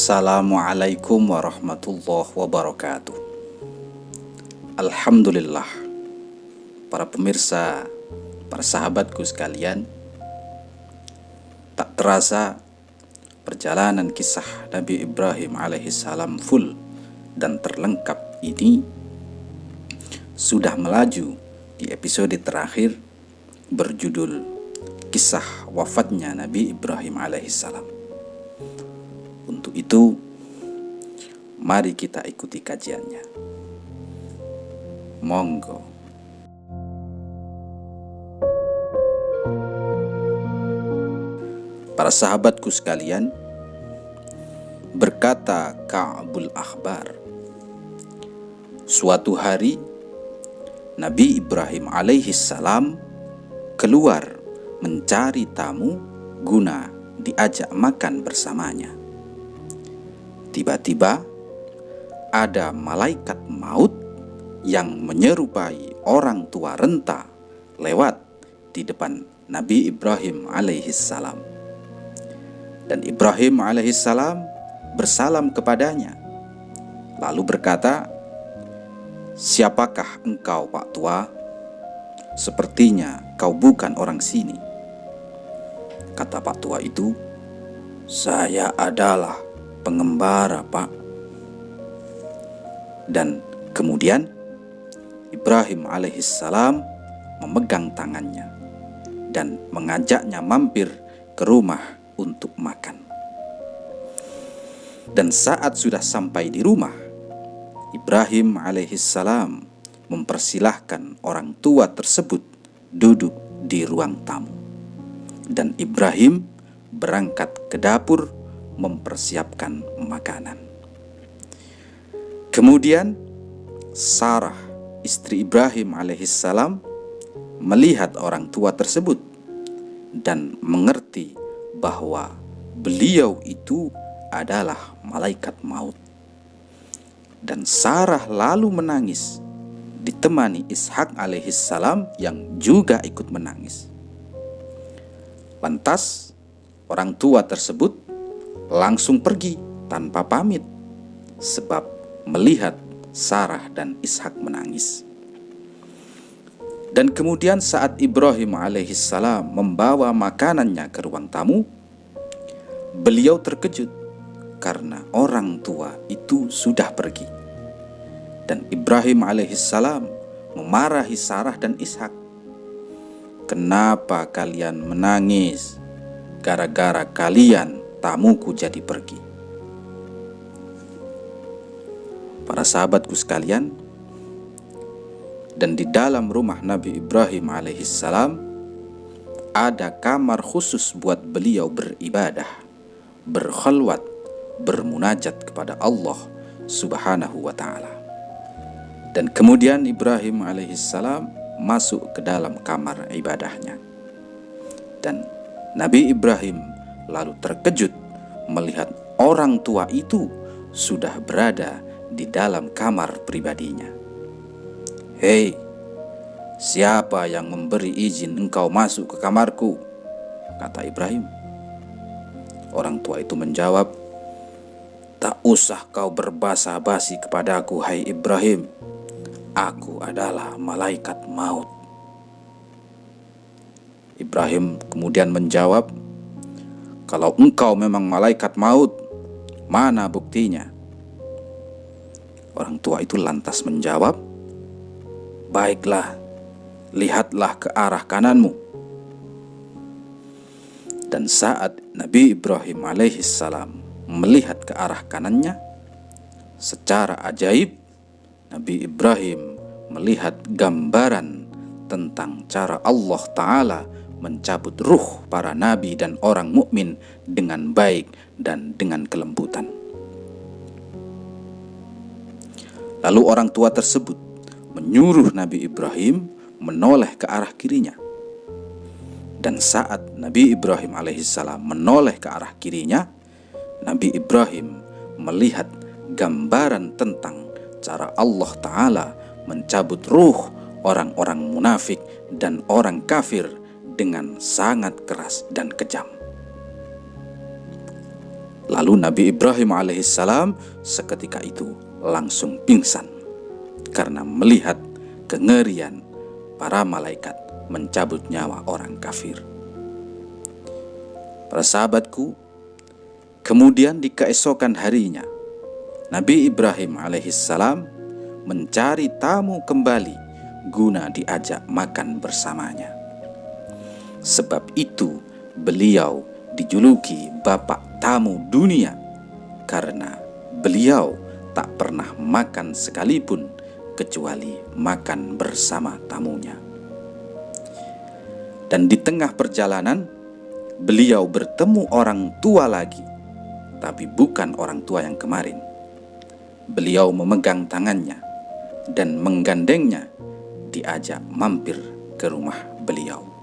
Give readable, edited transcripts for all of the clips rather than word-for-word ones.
Assalamualaikum warahmatullahi wabarakatuh. Alhamdulillah, para pemirsa, para sahabatku sekalian, tak terasa perjalanan kisah Nabi Ibrahim alaihissalam full dan terlengkap ini sudah melaju di episode terakhir berjudul Kisah Wafatnya Nabi Ibrahim alaihissalam. Untuk itu, mari kita ikuti kajiannya. Monggo. Para sahabatku sekalian, berkata Ka'bul Akhbar, suatu hari Nabi Ibrahim alaihissalam keluar mencari tamu guna diajak makan bersamanya. Tiba-tiba ada malaikat maut yang menyerupai orang tua renta lewat di depan Nabi Ibrahim alaihissalam. Dan Ibrahim alaihissalam bersalam kepadanya, lalu berkata, "Siapakah engkau, Pak Tua? Sepertinya kau bukan orang sini." Kata Pak Tua itu, "Saya adalah pengembara, Pak." Dan kemudian Ibrahim alaihissalam memegang tangannya dan mengajaknya mampir ke rumah untuk makan. Dan saat sudah sampai di rumah, Ibrahim alaihissalam mempersilahkan orang tua tersebut duduk di ruang tamu. Dan Ibrahim berangkat ke dapur mempersiapkan makanan. Kemudian Sarah, istri Ibrahim alaihissalam, melihat orang tua tersebut dan mengerti bahwa beliau itu adalah malaikat maut. Dan Sarah lalu menangis, ditemani Ishak alaihissalam yang juga ikut menangis. Lantas orang tua tersebut langsung pergi tanpa pamit, sebab melihat Sarah dan Ishak menangis. Dan kemudian saat Ibrahim alaihissalam membawa makanannya ke ruang tamu, beliau terkejut karena orang tua itu sudah pergi. Dan Ibrahim alaihissalam memarahi Sarah dan Ishak. "Kenapa kalian menangis? Gara-gara kalian tamuku jadi pergi." Para sahabatku sekalian, dan di dalam rumah Nabi Ibrahim alaihissalam ada kamar khusus buat beliau beribadah, berkhalwat, bermunajat kepada Allah subhanahu wa ta'ala. Dan kemudian Ibrahim alaihissalam masuk ke dalam kamar ibadahnya. Dan Nabi Ibrahim lalu terkejut melihat orang tua itu sudah berada di dalam kamar pribadinya. "Hei, siapa yang memberi izin engkau masuk ke kamarku?" kata Ibrahim. Orang tua itu menjawab, "Tak usah kau berbasa-basi kepadaku, hai Ibrahim. Aku adalah malaikat maut." Ibrahim kemudian menjawab, "Kalau engkau memang malaikat maut, mana buktinya?" Orang tua itu lantas menjawab, "Baiklah, lihatlah ke arah kananmu." Dan saat Nabi Ibrahim alaihissalam melihat ke arah kanannya, secara ajaib Nabi Ibrahim melihat gambaran tentang cara Allah Ta'ala mencabut ruh para nabi dan orang mukmin dengan baik dan dengan kelembutan. Lalu orang tua tersebut menyuruh Nabi Ibrahim menoleh ke arah kirinya. Dan saat Nabi Ibrahim alaihissalam menoleh ke arah kirinya, Nabi Ibrahim melihat gambaran tentang cara Allah Ta'ala mencabut ruh orang-orang munafik dan orang kafir dengan sangat keras dan kejam. Lalu Nabi Ibrahim alaihissalam seketika itu langsung pingsan karena melihat kengerian para malaikat mencabut nyawa orang kafir. Para sahabatku, kemudian di keesokan harinya Nabi Ibrahim alaihissalam mencari tamu kembali guna diajak makan bersamanya. Sebab itu beliau dijuluki Bapak Tamu Dunia, karena beliau tak pernah makan sekalipun kecuali makan bersama tamunya. Dan di tengah perjalanan beliau bertemu orang tua lagi, tapi bukan orang tua yang kemarin. Beliau memegang tangannya dan menggandengnya, diajak mampir ke rumah beliau.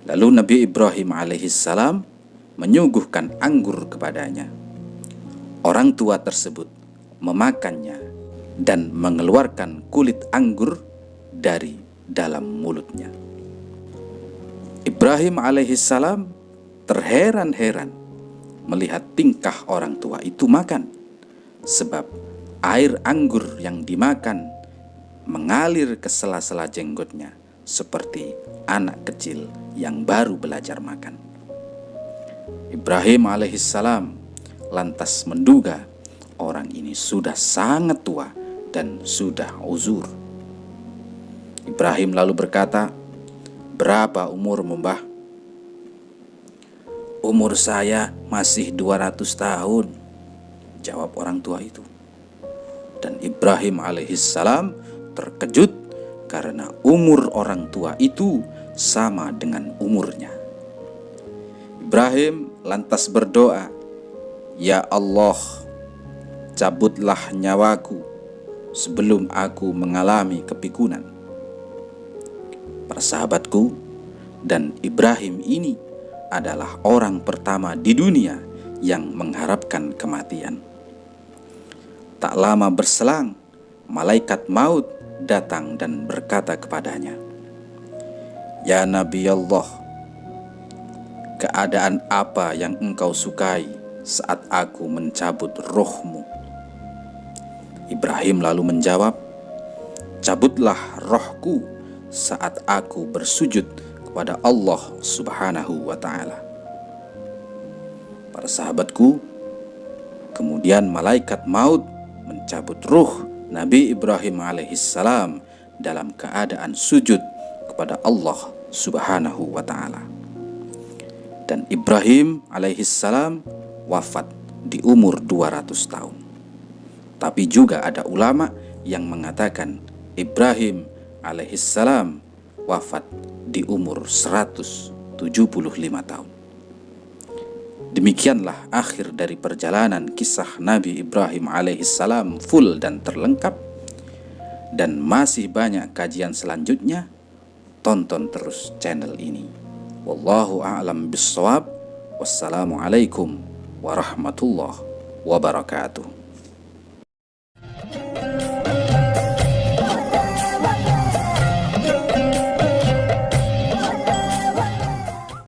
Lalu Nabi Ibrahim alaihissalam menyuguhkan anggur kepadanya. Orang tua tersebut memakannya dan mengeluarkan kulit anggur dari dalam mulutnya. Ibrahim alaihissalam terheran-heran melihat tingkah orang tua itu makan, sebab air anggur yang dimakan mengalir ke sela-sela jenggotnya seperti anak kecil yang baru belajar makan. Ibrahim alaihissalam lantas menduga orang ini sudah sangat tua dan sudah uzur. Ibrahim lalu berkata, "Berapa umurmu, Mbah?" "Umur saya masih 200 tahun, jawab orang tua itu. Dan Ibrahim alaihissalam terkejut karena umur orang tua itu sama dengan umurnya. Ibrahim lantas berdoa, "Ya Allah, cabutlah nyawaku sebelum aku mengalami kepikunan." Para sahabatku, dan Ibrahim ini adalah orang pertama di dunia yang mengharapkan kematian. Tak lama berselang, malaikat maut datang dan berkata kepadanya, "Ya Nabi Allah, keadaan apa yang engkau sukai saat aku mencabut rohmu?" Ibrahim lalu menjawab, "Cabutlah rohku saat aku bersujud kepada Allah Subhanahu wa ta'ala." Para sahabatku, kemudian malaikat maut mencabut ruh Nabi Ibrahim alaihissalam dalam keadaan sujud kepada Allah Subhanahu wa ta'ala. Dan Ibrahim alaihissalam wafat di umur 200 tahun. Tapi juga ada ulama yang mengatakan Ibrahim alaihissalam wafat di umur 175 tahun. Demikianlah akhir dari perjalanan kisah Nabi Ibrahim alaihissalam full dan terlengkap. Dan masih banyak kajian selanjutnya. Tonton terus channel ini. Wallahu a'lam bissawab. Wassalamualaikum warahmatullahi wabarakatuh.